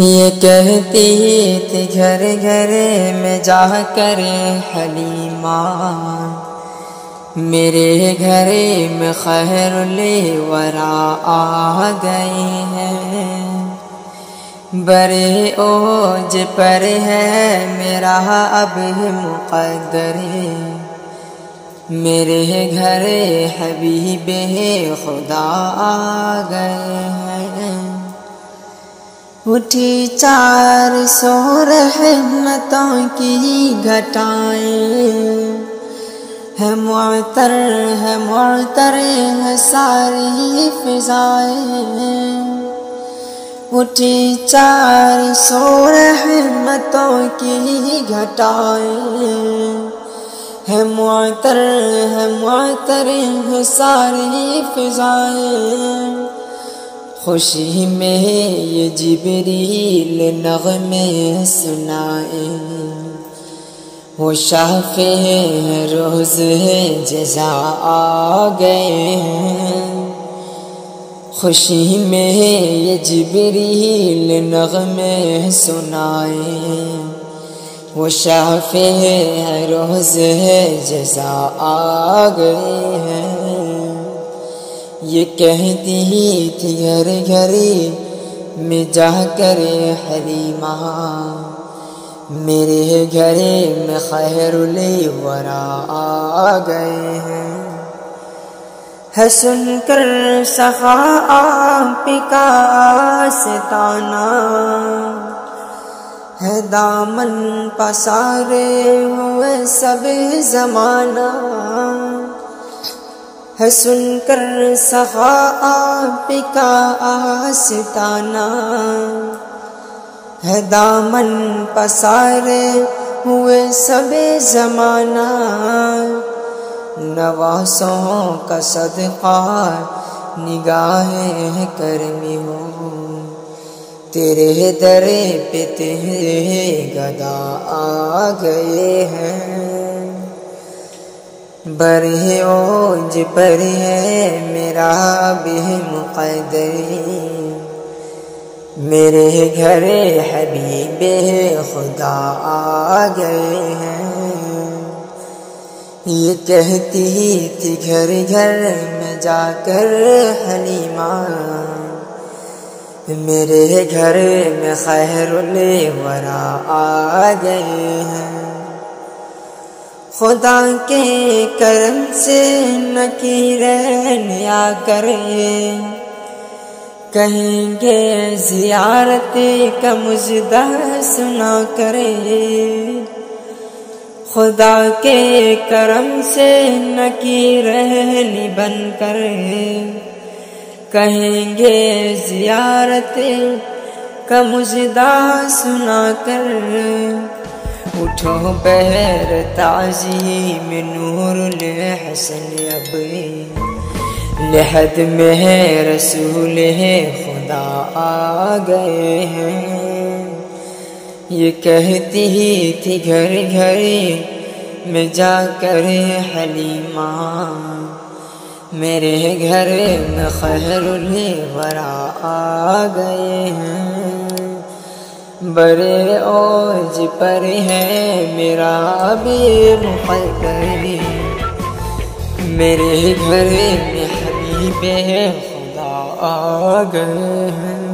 یہ کہتی تھی گھر گھر میں جا کر حلیمہ، میرے گھر میں خیر الورا آ گئے ہیں، برے اوج پر ہے میرا اب مقدر، میرے گھر حبیب خدا آ گئے ہیں۔ اٹھی 400 رحمتوں کی گھٹائیں، ہے معطر ہے ساری فضائیں، اٹھی 400 رحمتوں کی گھٹائیں، ہے معطر ہے ساری فضائیں، خوشی میں یہ جبریل نغمے سنائے، وہ شافع روز جزا آ گئے ہیں، خوشی میں یہ جبریل نغمے سنائے، وہ شافع روز جزا آ گئے ہیں۔ یہ کہتی تھی گھر گھر میں جا کر حلیمہ، میرے گھر میں خیر الورا آ گئے ہیں، ہے سن کر سخا آپ کا آستانہ، ہے دامن پسارے ہوئے سب زمانہ، ہے سن کر سخا آپ کا آستانہ، ہے دامن پسارے ہوئے سب زمانہ، نواسوں کا صدقہ نگاہ کرمی ہو، تیرے در پہ تیرے گدا آ گئے ہیں، برے اوج پر ہے میرا بھی مقدر، میرے گھر حبیب خدا آ گئے ہیں۔ یہ کہتی تھی گھر گھر میں جا کر حلیمہ، میرے گھر میں خیر الورا آ گئے ہیں، خدا کے کرم سے نکیرین آ کر کہیں گے زیارت کا مژدہ سنا کرے، خدا کے کرم سے نکیرین بن کر کہیں گے زیارت کا مژدہ سنا کر، اٹھو بہر تعظیم نور الحسن اب لحد میں ہے رسول خدا آ گئے ہیں۔ یہ کہتی تھی گھر گھر میں جا کر حلیمہ، میرے گھر میں خیر الورا آ گئے ہیں، برے اوج پر ہے میرا بھی مقدر، میرے گھر میں حبیب خدا آ گئے ہیں۔